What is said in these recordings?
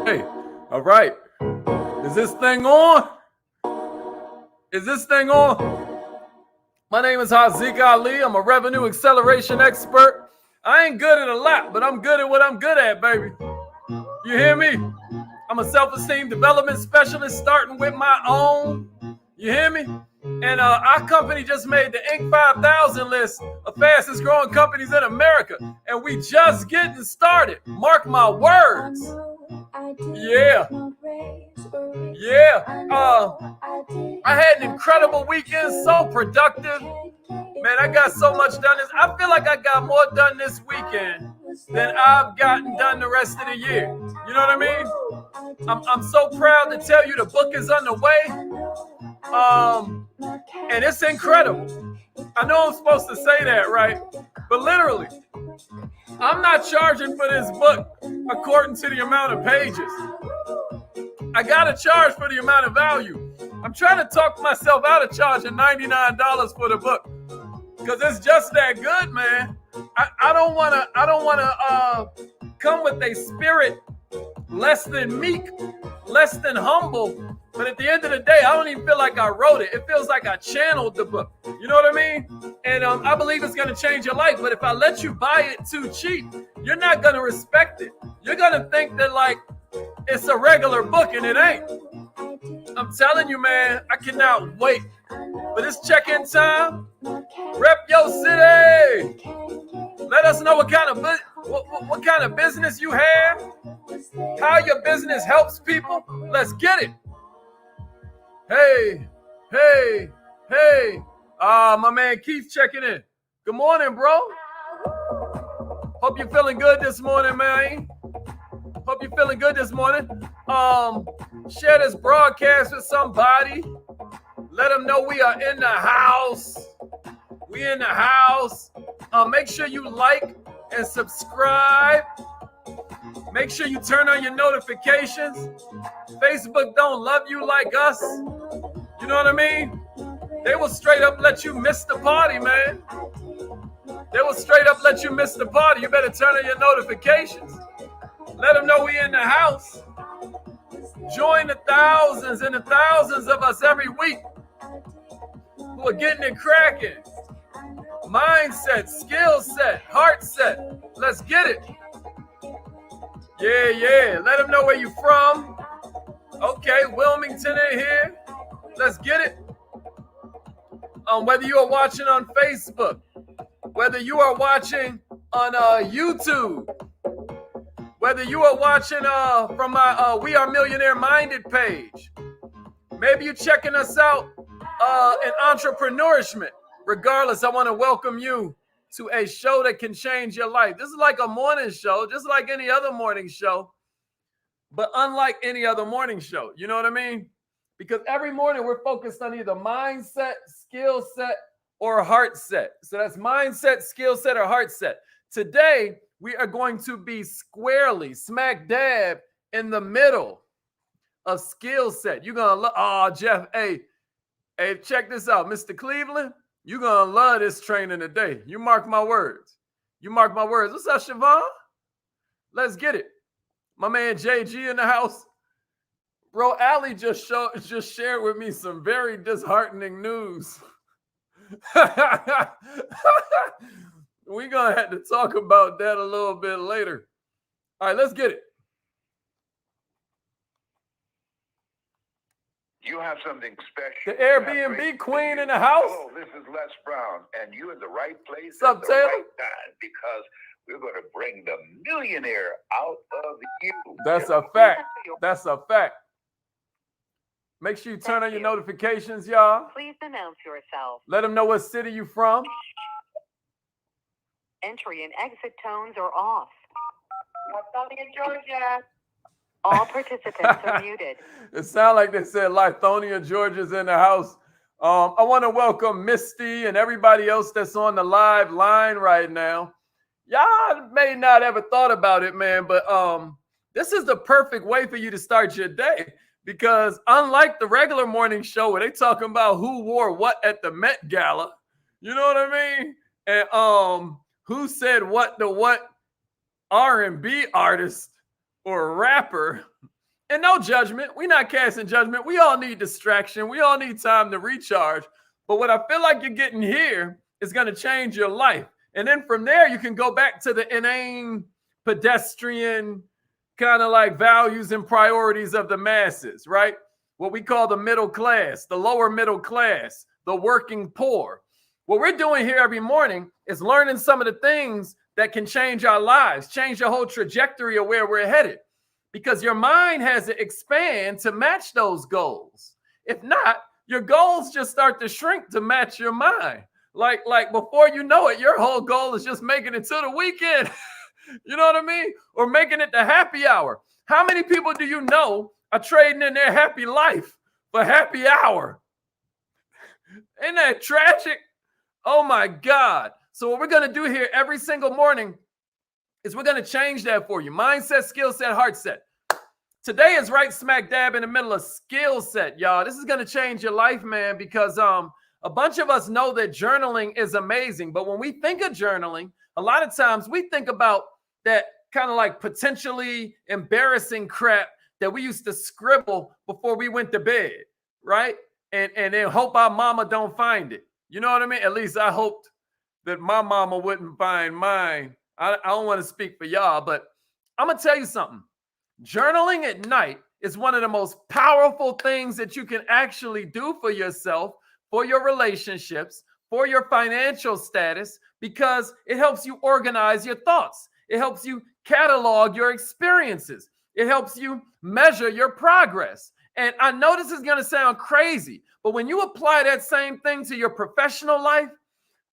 Hey, all right. Is this thing on? Is this thing on? My name is Haziq Ali. I'm a revenue acceleration expert. I ain't good at a lot, but I'm good at what I'm good at, baby. You hear me? I'm a self-esteem development specialist starting with my own. You hear me? And our company just made the Inc. 5000 list of fastest growing companies in America. And we just getting started. Mark my words. Yeah. I had an incredible weekend, so productive. Man, I got so much done. I feel like I got more done this weekend than I've gotten done the rest of the year. You know what I mean? I'm so proud to tell you the book is underway. And it's incredible. I know I'm supposed to say that, right? But literally, I'm not charging for this book according to the amount of pages. I gotta charge for the amount of value. I'm trying to talk myself out of charging $99 for the book because it's just that good, man. I don't wanna come with a spirit less than meek, less than humble. But at the end of the day, I don't even feel like I wrote it. It feels like I channeled the book. You know what I mean? And I believe it's going to change your life. But if I let you buy it too cheap, you're not going to respect it. You're going to think that like it's a regular book and it ain't. I'm telling you, man, I cannot wait for this check-in time. Rep your city. Let us know what kind of business you have, how your business helps people. Let's get it. Hey. My man Keith checking in. Good morning, bro. Hope you're feeling good this morning, man. Hope you're feeling good this morning. Share this broadcast with somebody. Let them know we are in the house. We in the house. Make sure you like and subscribe. Make sure you turn on your notifications. Facebook don't love you like us. You know what I mean? They will straight up let you miss the party, man. They will straight up let you miss the party. You better turn on your notifications. Let them know we in the house. Join the thousands and the thousands of us every week who are getting it cracking. Mindset, skill set, heart set. Let's get it. Yeah. Let them know where you from. Okay, Wilmington in here. Let's get it. Whether you are watching on Facebook, whether you are watching on YouTube, whether you are watching from my We Are Millionaire Minded page, maybe you're checking us out in entrepreneurship. Regardless, I want to welcome you to a show that can change your life. This is like a morning show, just like any other morning show, but unlike any other morning show. You know what I mean? Because every morning we're focused on either mindset, skill set, or heart set. So that's mindset, skill set, or heart set. Today, we are going to be squarely, smack dab in the middle of skill set. You're going to love, Jeff, hey, check this out. Mr. Cleveland, you're going to love this training today. You mark my words. What's up, Siobhan? Let's get it. My man JG in the house. Bro, Ali just shared with me some very disheartening news. We're going to have to talk about that a little bit later. All right, let's get it. You have something special. The Airbnb queen in the house. Hello, this is Les Brown, and you're in the right place at the right time because we're going to bring the millionaire out of you. That's a fact. Make sure you turn on your notifications, y'all. Please announce yourself. Let them know what city you from. Entry and exit tones are off. Lithonia, Georgia. All participants are muted. It sounds like they said Lithonia, Georgia's in the house. I want to welcome Misty and everybody else that's on the live line right now. Y'all may not ever thought about it, man, but this is the perfect way for you to start your day. Because unlike the regular morning show where they talking about who wore what at the Met Gala, you know what I mean? And who said what to what R&B artist or rapper, And no judgment. We're not casting judgment. We all need distraction. We all need time to recharge. But what I feel like you're getting here is going to change your life. And then from there, you can go back to the inane, pedestrian kind of like values and priorities of the masses, right? What we call the middle class, the lower middle class, the working poor. What we're doing here every morning is learning some of the things that can change our lives, change the whole trajectory of where we're headed. Because your mind has to expand to match those goals. If not, your goals just start to shrink to match your mind. Like before you know it, your whole goal is just making it to the weekend. You know what I mean? Or making it to happy hour. How many people do you know are trading in their happy life for happy hour? Isn't that tragic? Oh my God. So what we're going to do here every single morning is we're going to change that for you. Mindset, skill set, heart set. Today is right smack dab in the middle of skill set, y'all. This is going to change your life, man, because a bunch of us know that journaling is amazing. But when we think of journaling, a lot of times we think about that kind of like potentially embarrassing crap that we used to scribble before we went to bed, right? And then hope our mama don't find it. You know what I mean? At least I hoped that my mama wouldn't find mine. I don't want to speak for y'all, but I'm going to tell you something. Journaling at night is one of the most powerful things that you can actually do for yourself, for your relationships, for your financial status, because it helps you organize your thoughts. It helps you catalog your experiences. It helps you measure your progress. And I know this is going to sound crazy, but when you apply that same thing to your professional life,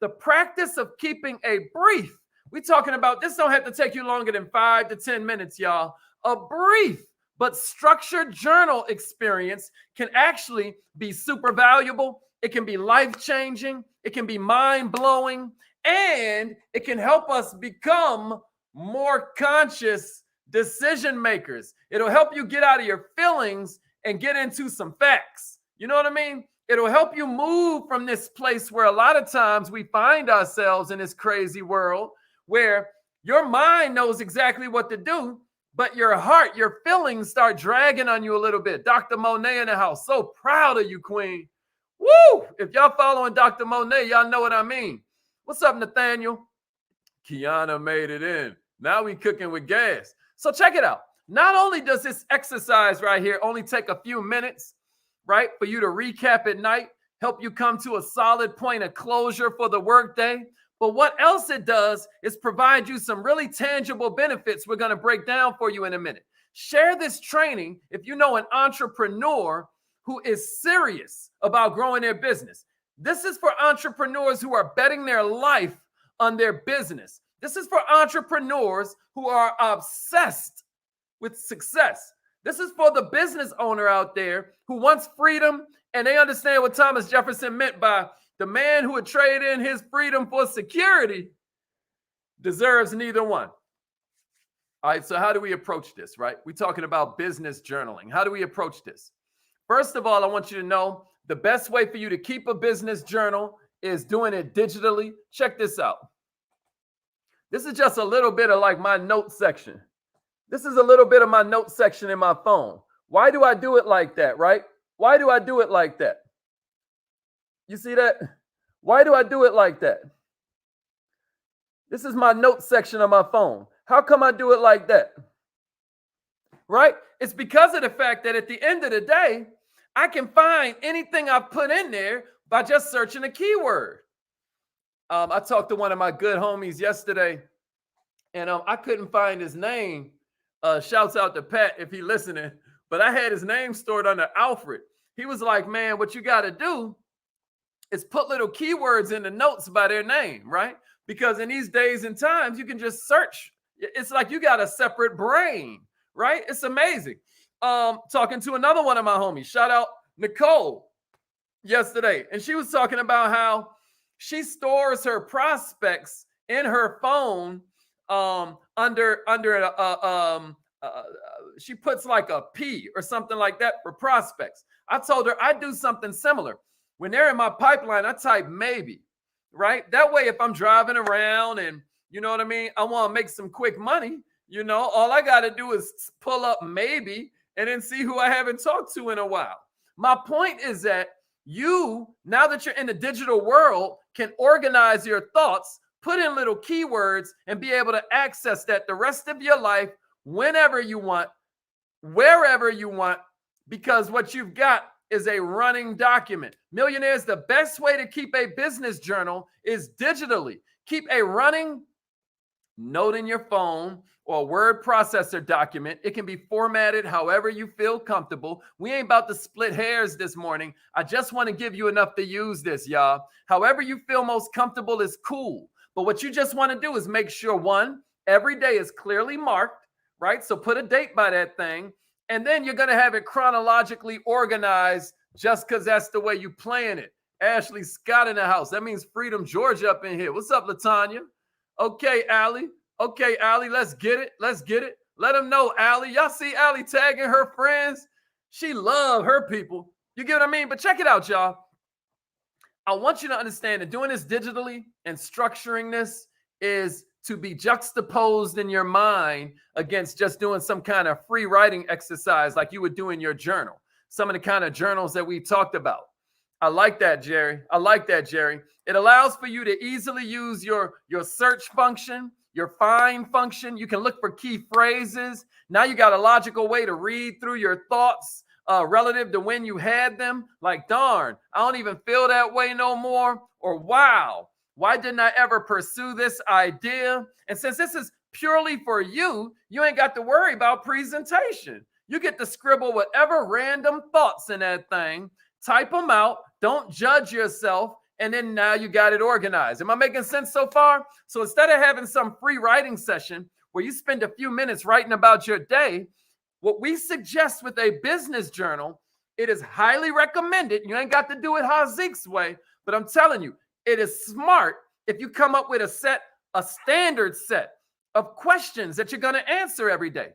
the practice of keeping a brief, we're talking about this don't have to take you longer than 5 to 10 minutes, y'all. A brief but structured journal experience can actually be super valuable. It can be life-changing. It can be mind-blowing. And it can help us become more conscious decision makers. It'll help you get out of your feelings and get into some facts. You know what I mean? It'll help you move from this place where a lot of times we find ourselves in this crazy world where your mind knows exactly what to do, but your heart, your feelings start dragging on you a little bit. Dr. Monet in the house. So proud of you, Queen. Woo! If y'all following Dr. Monet, y'all know what I mean. What's up, Nathaniel? Kiana made it in. Now we cooking with gas. So check it out. Not only does this exercise right here only take a few minutes, right, for you to recap at night, help you come to a solid point of closure for the workday, but what else it does is provide you some really tangible benefits we're going to break down for you in a minute. Share this training if you know an entrepreneur who is serious about growing their business. This is for entrepreneurs who are betting their life on their business. This is for entrepreneurs who are obsessed with success. This is for the business owner out there who wants freedom, and they understand what Thomas Jefferson meant by the man who would trade in his freedom for security deserves neither one. All right, so how do we approach this, right? We're talking about business journaling. How do we approach this? First of all, I want you to know the best way for you to keep a business journal is doing it digitally. Check this out. This is just a little bit of like my note section. This is a little bit of my note section in my phone. Why do I do it like that, right? Why do I do it like that? You see that? Why do I do it like that? This is my note section of my phone. How come I do it like that? Right? It's because of the fact that at the end of the day, I can find anything I put in there by just searching a keyword. I talked to one of my good homies yesterday, and I couldn't find his name. Shouts out to Pat if he listening, but I had his name stored under Alfred. He was like, man, what you got to do is put little keywords in the notes by their name, right? Because in these days and times, you can just search. It's like you got a separate brain, right? It's amazing. Talking to another one of my homies, shout out Nicole, yesterday. And she was talking about how she stores her prospects in her phone she puts like a P or something like that for prospects. I told her I do something similar. When they're in my pipeline, I type maybe, right? That way, if I'm driving around and you know what I mean, I want to make some quick money, you know, all I got to do is pull up maybe and then see who I haven't talked to in a while. My point is that you, now that you're in the digital world, can organize your thoughts, put in little keywords, and be able to access that the rest of your life whenever you want, wherever you want, because what you've got is a running document. Millionaires, the best way to keep a business journal is digitally. Keep a running note in your phone or a word processor document. It can be formatted however you feel comfortable. We ain't about to split hairs this morning. I just want to give you enough to use this, y'all. However you feel most comfortable is cool. But what you just want to do is make sure, one, every day is clearly marked, right? So put a date by that thing. And then you're going to have it chronologically organized just because that's the way you plan it. Ashley Scott in the house. That means Freedom Georgia up in here. What's up, LaTanya? Okay, Allie. Okay, Allie, let's get it. Let's get it. Let them know, Allie. Y'all see Allie tagging her friends? She love her people. You get what I mean? But check it out, y'all. I want you to understand that doing this digitally and structuring this is to be juxtaposed in your mind against just doing some kind of free writing exercise like you would do in your journal. Some of the kind of journals that we talked about. I like that, Jerry. I like that, Jerry. It allows for you to easily use your search function, your find function. You can look for key phrases. Now you got a logical way to read through your thoughts relative to when you had them. Like, darn, I don't even feel that way no more. Or, wow, why didn't I ever pursue this idea? And since this is purely for you, you ain't got to worry about presentation. You get to scribble whatever random thoughts in that thing, type them out, don't judge yourself, and then now you got it organized. Am I making sense so far? So instead of having some free writing session where you spend a few minutes writing about your day, what we suggest with a business journal, it is highly recommended. You ain't got to do it Hazik's way, but I'm telling you, it is smart if you come up with a standard set of questions that you're going to answer every day.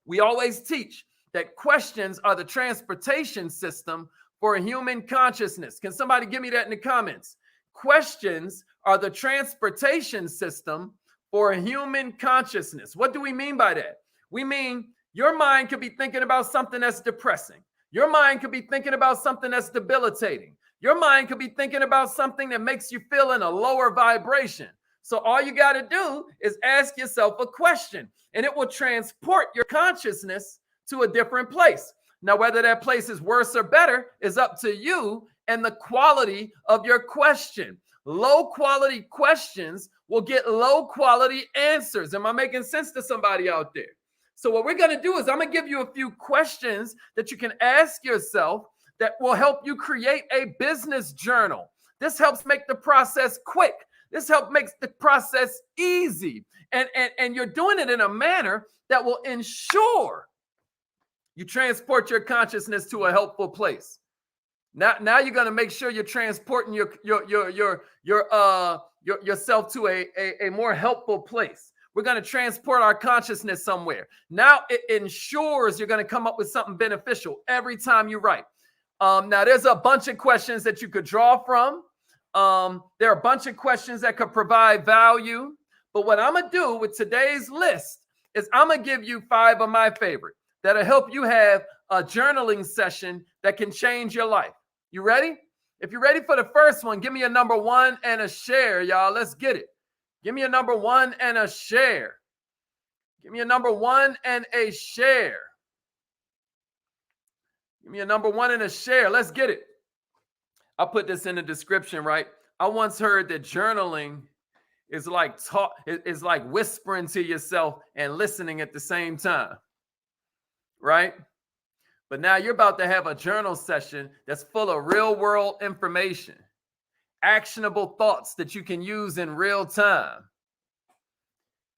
We always teach that questions are the transportation system for a human consciousness. Can somebody give me that in the comments? Questions are the transportation system for a human consciousness. What do we mean by that? We mean your mind could be thinking about something that's depressing. Your mind could be thinking about something that's debilitating. Your mind could be thinking about something that makes you feel in a lower vibration. So all you got to do is ask yourself a question, and it will transport your consciousness to a different place. Now, whether that place is worse or better is up to you and the quality of your question. Low quality questions will get low quality answers. Am I making sense to somebody out there? So what we're going to do is I'm going to give you a few questions that you can ask yourself that will help you create a business journal. This helps make the process quick. This helps make the process easy. And you're doing it in a manner that will ensure you transport your consciousness to a helpful place. Now you're going to make sure you're transporting yourself to a more helpful place. We're going to transport our consciousness somewhere. Now it ensures you're going to come up with something beneficial every time you write. Now there's a bunch of questions that you could draw from. There are a bunch of questions that could provide value. But what I'm going to do with today's list is I'm going to give you 5 of my favorite that'll help you have a journaling session that can change your life. You ready? If you're ready for the first one, give me a number 1 and a share, y'all. Let's get it. Give me a number 1 and a share. Give me a number 1 and a share. Give me a number 1 and a share. Let's get it. I'll put this in the description, right? I once heard that journaling is like whispering to yourself and listening at the same time, right? But now you're about to have a journal session that's full of real world information, actionable thoughts that you can use in real time.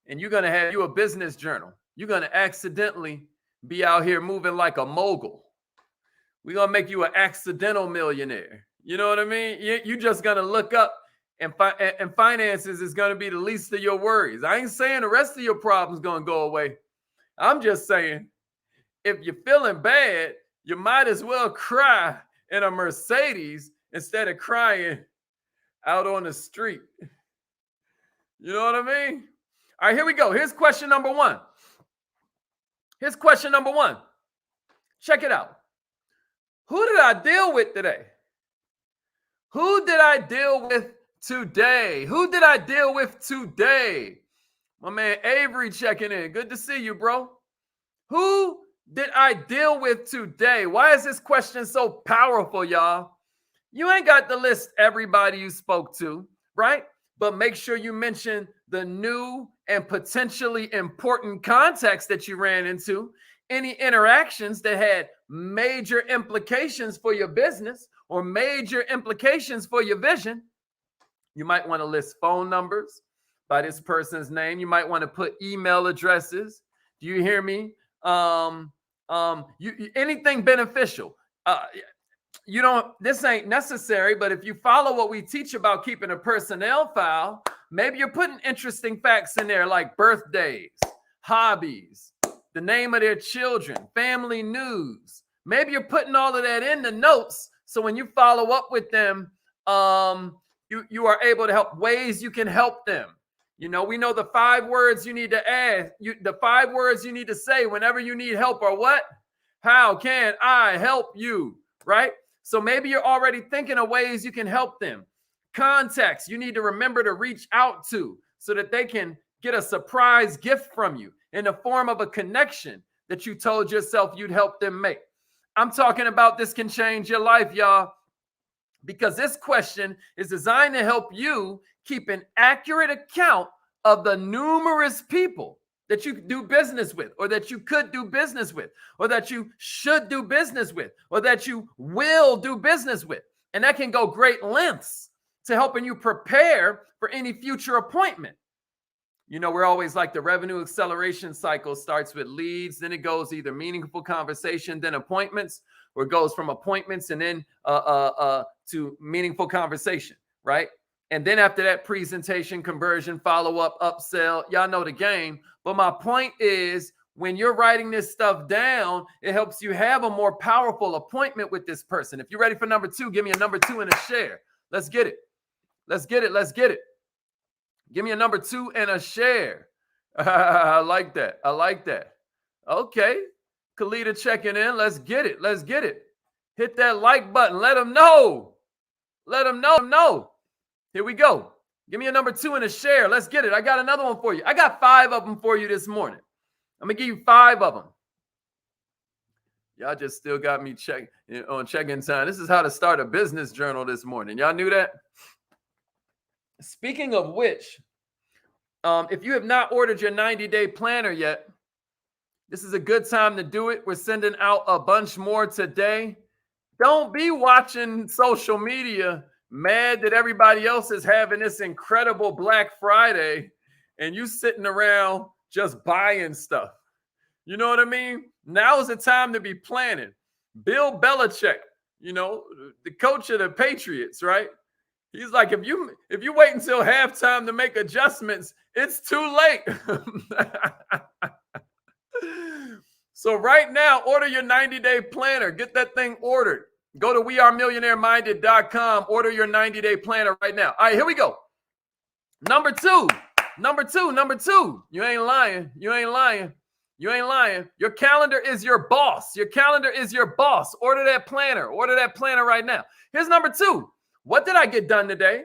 And you're going to have a business journal. You're going to accidentally be out here moving like a mogul. We're going to make you an accidental millionaire. You know what I mean? You're just going to look up and finances is going to be the least of your worries. I ain't saying the rest of your problems going to go away. I'm just saying, if you're feeling bad, you might as well cry in a Mercedes instead of crying out on the street. You know what I mean? All right, here we go. Here's question number 1. Here's question number 1. Check it out. Who did I deal with today? Who did I deal with today? Who did I deal with today? My man Avery checking in. Good to see you, bro. Who did I deal with today? Why is this question so powerful, y'all? You ain't got to list everybody you spoke to, right? But make sure you mention the new and potentially important context that you ran into, any interactions that had major implications for your business or major implications for your vision. You might want to list phone numbers by this person's name. You might want to put email addresses. Do you hear me? Anything beneficial. You don't, this ain't necessary, but if you follow what we teach about keeping a personnel file, maybe you're putting interesting facts in there like birthdays, hobbies, the name of their children, family news. Maybe you're putting all of that in the notes. So when you follow up with them, you are able to help ways you can help them. You know, we know the 5 words you need to add, the 5 words you need to say whenever you need help are what? How can I help you? Right? So maybe you're already thinking of ways you can help them. Contacts you need to remember to reach out to so that they can get a surprise gift from you in the form of a connection that you told yourself you'd help them make. I'm talking about this can change your life, y'all, because this question is designed to help you keep an accurate account of the numerous people that you do business with, or that you could do business with, or that you should do business with, or that you will do business with. And that can go great lengths to helping you prepare for any future appointment. You know, we're always like the revenue acceleration cycle starts with leads, then it goes either meaningful conversation, then appointments, or it goes from appointments and then to meaningful conversation, right? And then after that, presentation, conversion, follow-up, upsell. Y'all know the game. But my point is, when you're writing this stuff down, it helps you have a more powerful appointment with this person. If you're ready for number 2, give me a number 2 and a share. Let's get it. Let's get it. Let's get it. Give me a number 2 and a share. I like that. I like that. Okay. Kalita checking in. Let's get it. Let's get it. Hit that like button. Let them know. Let them know. Here we go. Give me a number 2 and a share. Let's get it. I got another one for you. I got 5 of them for you this morning. I'm going to give you 5 of them. Y'all just still got me on check-in time. This is how to start a business journal this morning. Y'all knew that? Speaking of which, if you have not ordered your 90-day planner yet, this is a good time to do it. We're sending out a bunch more today. Don't be watching social media mad that everybody else is having this incredible Black Friday and you sitting around just buying stuff. You know what I mean? Now is the time to be planning. Bill Belichick, you know, the coach of the Patriots, right? He's like, if you wait until halftime to make adjustments, it's too late. So right now, order your 90-day planner. Get that thing ordered. Go to wearemillionaireminded.com. Order your 90-day planner right now. All right, here we go. Number two. You ain't lying. Your calendar is your boss. Order that planner right now. Here's number 2. What did I get done today?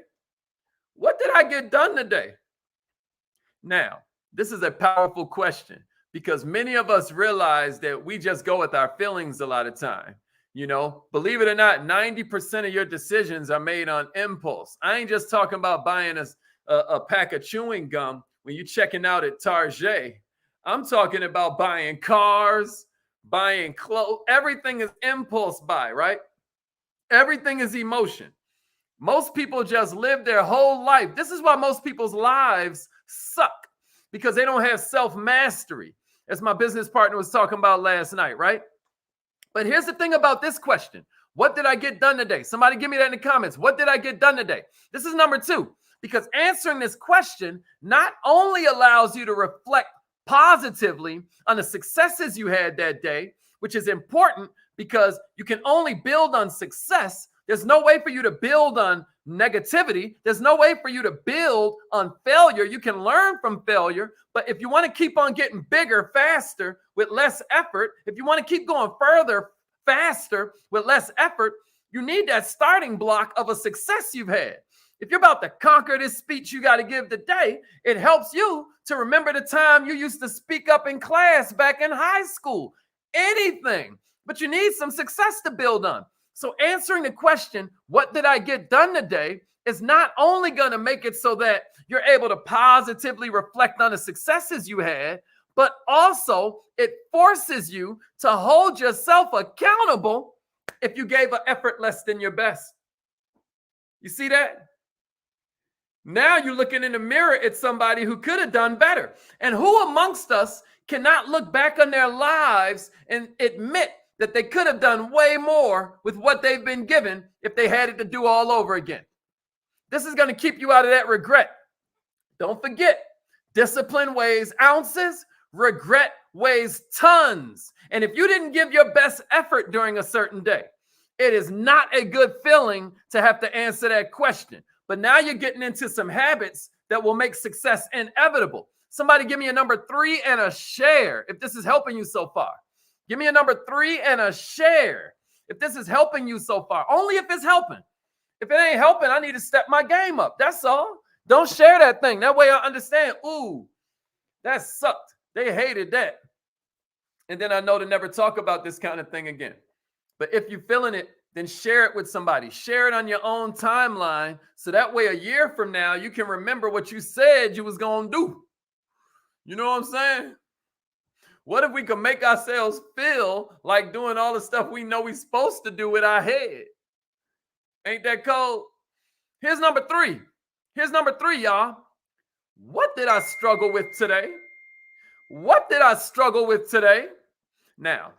Now, this is a powerful question because many of us realize that we just go with our feelings a lot of time. You know, believe it or not, 90% of your decisions are made on impulse. I ain't just talking about buying a pack of chewing gum when you're checking out at Target. I'm talking about buying cars, buying clothes. Everything is impulse buy, right? Everything is emotion. Most people just live their whole life. This is why most people's lives suck, because they don't have self-mastery, as my business partner was talking about last night, right? But here's the thing about this question. What did I get done today? Somebody give me that in the comments. What did I get done today? This is number 2, because answering this question not only allows you to reflect positively on the successes you had that day, which is important because you can only build on success. There's no way for you to build on negativity. There's no way for you to build on failure. You can learn from failure, but if you want to keep on getting bigger faster with less effort, if you want to keep going further faster with less effort, you need that starting block of a success you've had. If you're about to conquer this speech you got to give today, it helps you to remember the time you used to speak up in class back in high school. Anything, but you need some success to build on. So answering the question, what did I get done today, is not only going to make it so that you're able to positively reflect on the successes you had, but also it forces you to hold yourself accountable if you gave an effort less than your best. You see that? Now you're looking in the mirror at somebody who could have done better. And who amongst us cannot look back on their lives and admit that they could have done way more with what they've been given if they had it to do all over again? This is going to keep you out of that regret. Don't forget, discipline weighs ounces, regret weighs tons. And if you didn't give your best effort during a certain day, it is not a good feeling to have to answer that question. But now you're getting into some habits that will make success inevitable. Somebody give me a number 3 and a share if this is helping you so far. Give me a number 3 and a share if this is helping you so far. Only if it's helping. If it ain't helping, I need to step my game up. That's all. Don't share that thing. That way I understand, ooh, that sucked. They hated that. And then I know to never talk about this kind of thing again. But if you're feeling it, then share it with somebody. Share it on your own timeline. So that way a year from now, you can remember what you said you was going to do. You know what I'm saying? What if we could make ourselves feel like doing all the stuff we know we're supposed to do with our head? Ain't that cold? Here's number 3. Here's number 3, y'all. What did I struggle with today? What did I struggle with today? Now,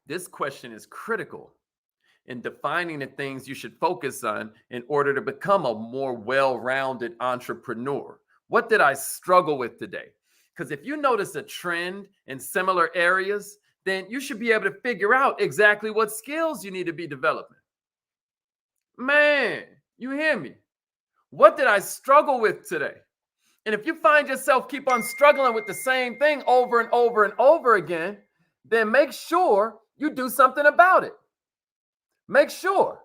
this question is critical in defining the things you should focus on in order to become a more well-rounded entrepreneur. What did I struggle with today? Because if you notice a trend in similar areas, then you should be able to figure out exactly what skills you need to be developing. Man, you hear me? What did I struggle with today? And if you find yourself keep on struggling with the same thing over and over and over again, then make sure you do something about it. Make sure,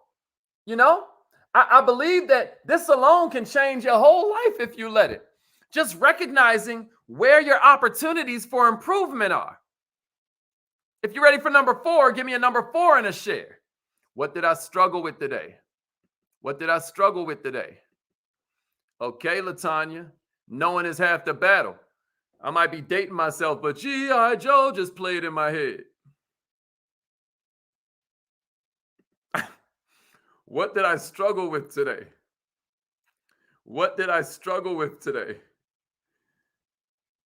I believe that this alone can change your whole life if you let it. Just recognizing where your opportunities for improvement are. If you're ready for number 4, give me a number 4 and a share. What did I struggle with today? What did I struggle with today? Okay, LaTanya, knowing is half the battle. I might be dating myself, but G.I. Joe just played in my head. What did I struggle with today? What did I struggle with today?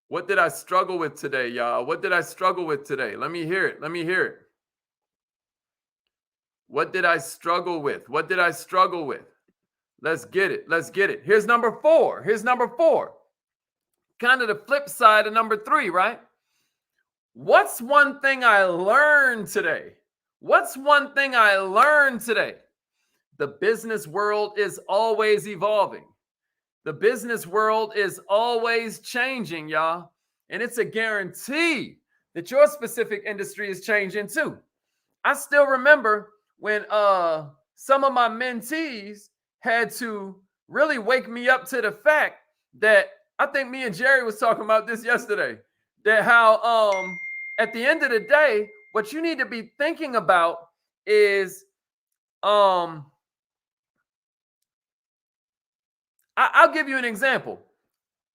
What did I struggle with today, y'all? What did I struggle with today? Let me hear it. Let me hear it. What did I struggle with? What did I struggle with? Let's get it. Let's get it. Here's number 4. Here's number 4. Kind of the flip side of number 3, right? What's one thing I learned today? What's one thing I learned today? The business world is always evolving. The business world is always changing, y'all. And it's a guarantee that your specific industry is changing too. I still remember when some of my mentees had to really wake me up to the fact that, I think me and Jerry was talking about this yesterday, that how at the end of the day, what you need to be thinking about is I'll give you an example.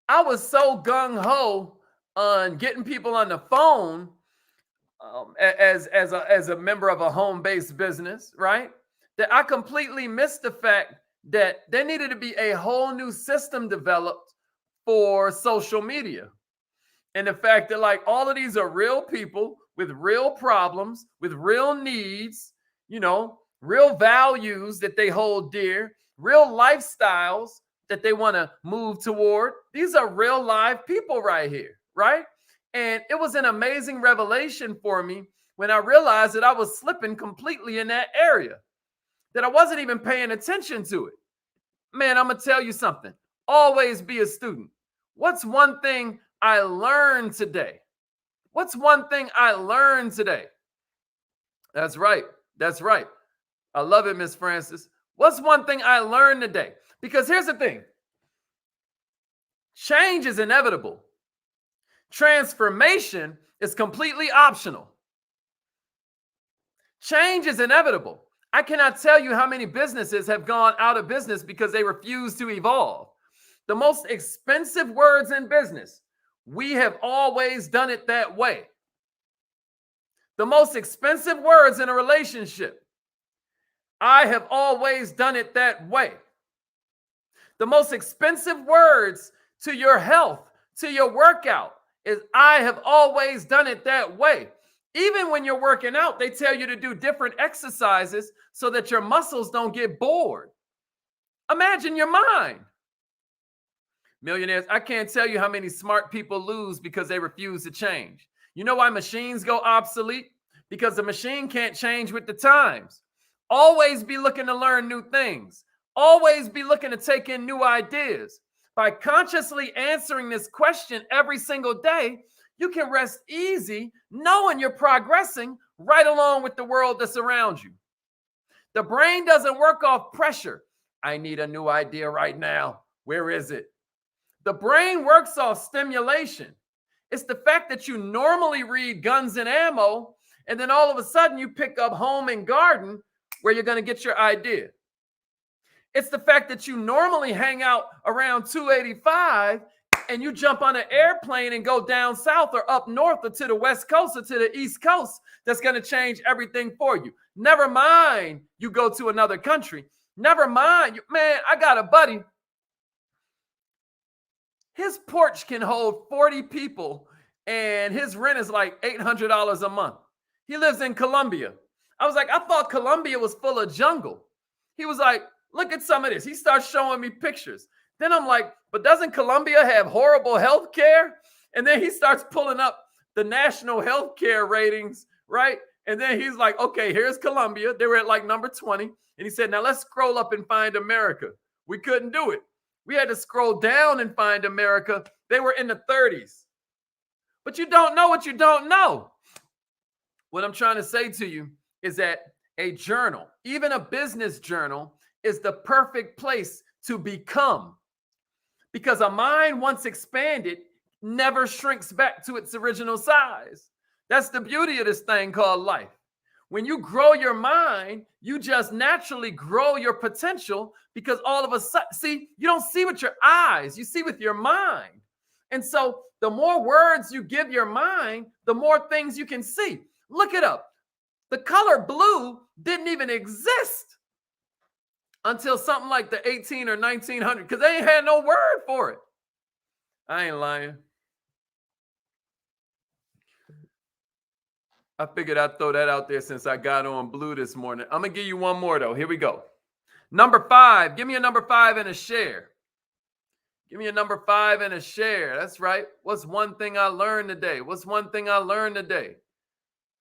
I was so gung-ho on getting people on the phone as a member of a home-based business, right? That I completely missed the fact that there needed to be a whole new system developed for social media. And the fact that like all of these are real people with real problems, with real needs, real values that they hold dear, real lifestyles that they want to move toward. These are real live people right here, right? And it was an amazing revelation for me when I realized that I was slipping completely in that area. that I wasn't even paying attention to it. Man, I'm going to tell you something. Always be a student. What's one thing I learned today? What's one thing I learned today? That's right. That's right. I love it, Miss Francis. What's one thing I learned today? Because here's the thing. Change is inevitable. Transformation is completely optional. Change is inevitable. I cannot tell you how many businesses have gone out of business because they refuse to evolve. The most expensive words in business, we have always done it that way. The most expensive words in a relationship, I have always done it that way. The most expensive words to your health, to your workout, is I have always done it that way. Even when you're working out, they tell you to do different exercises so that your muscles don't get bored. Imagine your mind. Millionaires, I can't tell you how many smart people lose because they refuse to change. You know why machines go obsolete? Because the machine can't change with the times. Always be looking to learn new things. Always be looking to take in new ideas. By consciously answering this question every single day, you can rest easy knowing you're progressing right along with the world that's around you. The brain doesn't work off pressure. I need a new idea right now. Where is it? The brain works off stimulation. It's the fact that you normally read Guns and Ammo, and then all of a sudden you pick up Home and Garden where you're going to get your idea. It's the fact that you normally hang out around 285 and you jump on an airplane and go down south or up north or to the West Coast or to the East Coast that's going to change everything for you. Never mind you go to another country. Never mind. Man, I got a buddy. His porch can hold 40 people and his rent is like $800 a month. He lives in Colombia. I was like, I thought Colombia was full of jungle. He was like, look at some of this. He starts showing me pictures. Then I'm like, but doesn't Colombia have horrible health care? And then he starts pulling up the national health care ratings, right? And then he's like, okay, here's Colombia. They were at like number 20. And he said, now let's scroll up and find America. We couldn't do it. We had to scroll down and find America. They were in the 30s. But you don't know what you don't know. What I'm trying to say to you is that a journal, even a business journal, is the perfect place to become. Because a mind once expanded never shrinks back to its original size. That's the beauty of this thing called life. When you grow your mind, you just naturally grow your potential because all of a sudden, see, you don't see with your eyes, you see with your mind. And so the more words you give your mind, the more things you can see. Look it up. The color blue didn't even exist until something like the 18 or 1900, because they ain't had no word for it. I ain't lying. I figured I'd throw that out there since I got on blue this morning. I'm going to give you one more, though. Here we go. Number 5. Give me a number 5 and a share. Give me a number 5 and a share. That's right. What's one thing I learned today? What's one thing I learned today?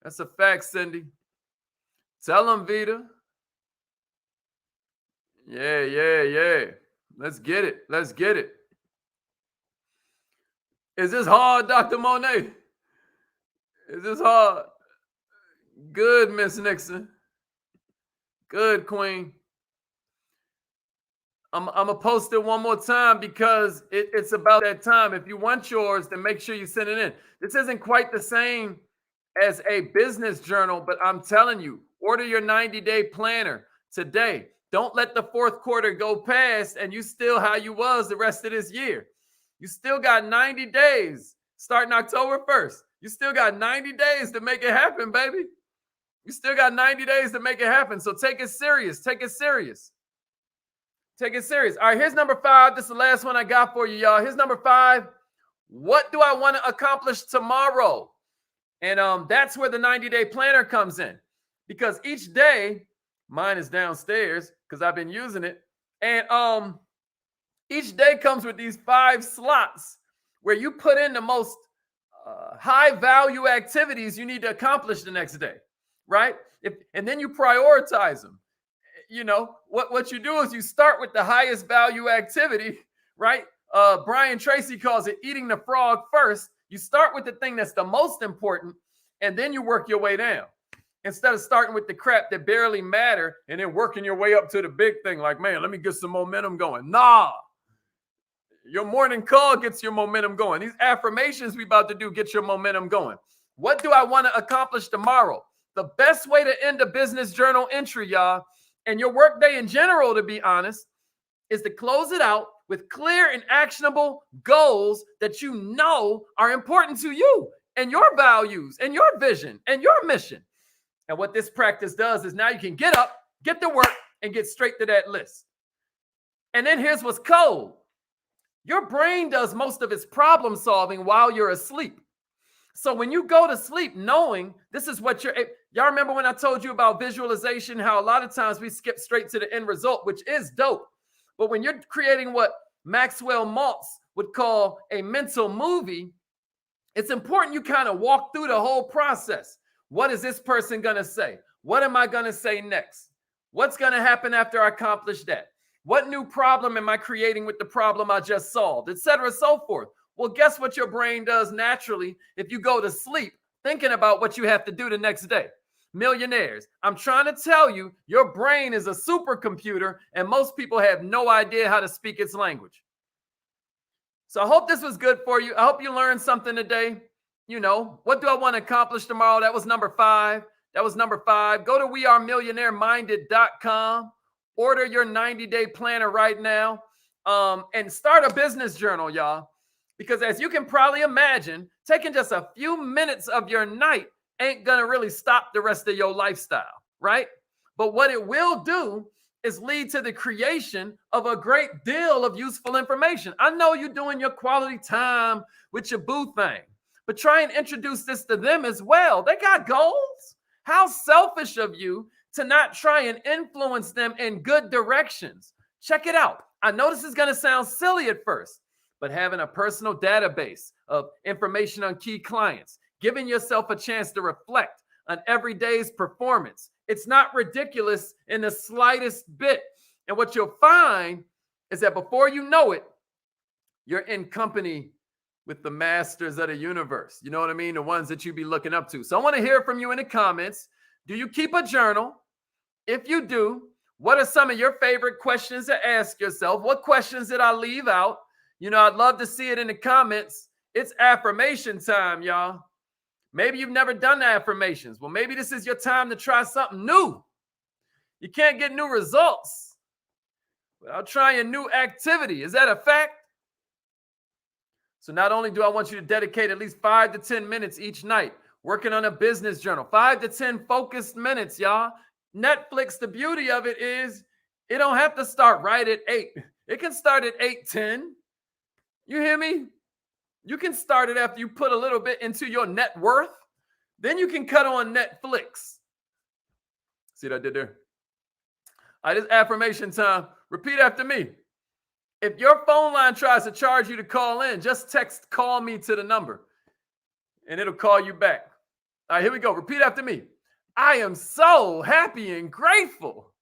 That's a fact, Cindy. Tell them, Vita. Yeah. Let's get it. Let's get it. Is this hard, Dr. Monet? Is this hard? Good, Miss Nixon. Good, Queen. I'm going to post it one more time because it's about that time. If you want yours, then make sure you send it in. This isn't quite the same as a business journal, but I'm telling you, order your 90-day planner today. Don't let the fourth quarter go past and you still how you was the rest of this year. You still got 90 days starting October 1st. You still got 90 days to make it happen, baby. You still got 90 days to make it happen. So take it serious. Take it serious. Take it serious. All right, here's number 5. This is the last one I got for you, y'all. Here's number 5. What do I want to accomplish tomorrow? And that's where the 90-day planner comes in. Because each day, mine is downstairs because I've been using it. And each day comes with these 5 slots where you put in the most high-value activities you need to accomplish the next day, right? And then you prioritize them. you know, what you do is you start with the highest value activity, right? Brian Tracy calls it eating the frog first. You start with the thing that's the most important, and then you work your way down. Instead of starting with the crap that barely matter and then working your way up to the big thing, like, man, let me get some momentum going. Nah, your morning call gets your momentum going. These affirmations we about to do get your momentum going. What do I want to accomplish tomorrow? The best way to end a business journal entry, y'all, and your workday in general, to be honest, is to close it out with clear and actionable goals that you know are important to you and your values and your vision and your mission. And what this practice does is now you can get up, get to work, and get straight to that list. And then here's what's cold. Your brain does most of its problem solving while you're asleep. So when you go to sleep knowing this is what y'all remember when I told you about visualization, how a lot of times we skip straight to the end result, which is dope. But when you're creating what Maxwell Maltz would call a mental movie, it's important you kind of walk through the whole process. What is this person going to say? What am I going to say next? What's going to happen after I accomplish that? What new problem am I creating with the problem I just solved, et cetera, so forth? Well, guess what your brain does naturally if you go to sleep thinking about what you have to do the next day? Millionaires, I'm trying to tell you, your brain is a supercomputer, and most people have no idea how to speak its language. So I hope this was good for you. I hope you learned something today. You know, what do I want to accomplish tomorrow? That was number 5. Go to wearemillionaireminded.com. Order your 90-day planner right now, and start a business journal, y'all. Because as you can probably imagine, taking just a few minutes of your night ain't going to really stop the rest of your lifestyle, right? But what it will do is lead to the creation of a great deal of useful information. I know you're doing your quality time with your boo thing, but try and introduce this to them as well. They got goals. How selfish of you to not try and influence them in good directions. Check it out. I know this is going to sound silly at first, but having a personal database of information on key clients, giving yourself a chance to reflect on every day's performance, it's not ridiculous in the slightest bit. And what you'll find is that before you know it, you're in company with the masters of the universe. You know what I mean? The ones that you be looking up to. So I want to hear from you in the comments. Do you keep a journal? If you do, what are some of your favorite questions to ask yourself? What questions did I leave out? You know, I'd love to see it in the comments. It's affirmation time, y'all. Maybe you've never done affirmations. Well, maybe this is your time to try something new. You can't get new results without trying new activity. Is that a fact? So not only do I want you to dedicate at least 5 to 10 minutes each night working on a business journal, 5 to 10 focused minutes, y'all. Netflix, the beauty of it is it don't have to start right at 8. It can start at 8:10. You hear me? You can start it after you put a little bit into your net worth. Then you can cut on Netflix. See what I did there? All right, it's affirmation time. Repeat after me. If your phone line tries to charge you to call in, just text "call me" to the number, and it'll call you back. All right, here we go. Repeat after me. I am so happy and grateful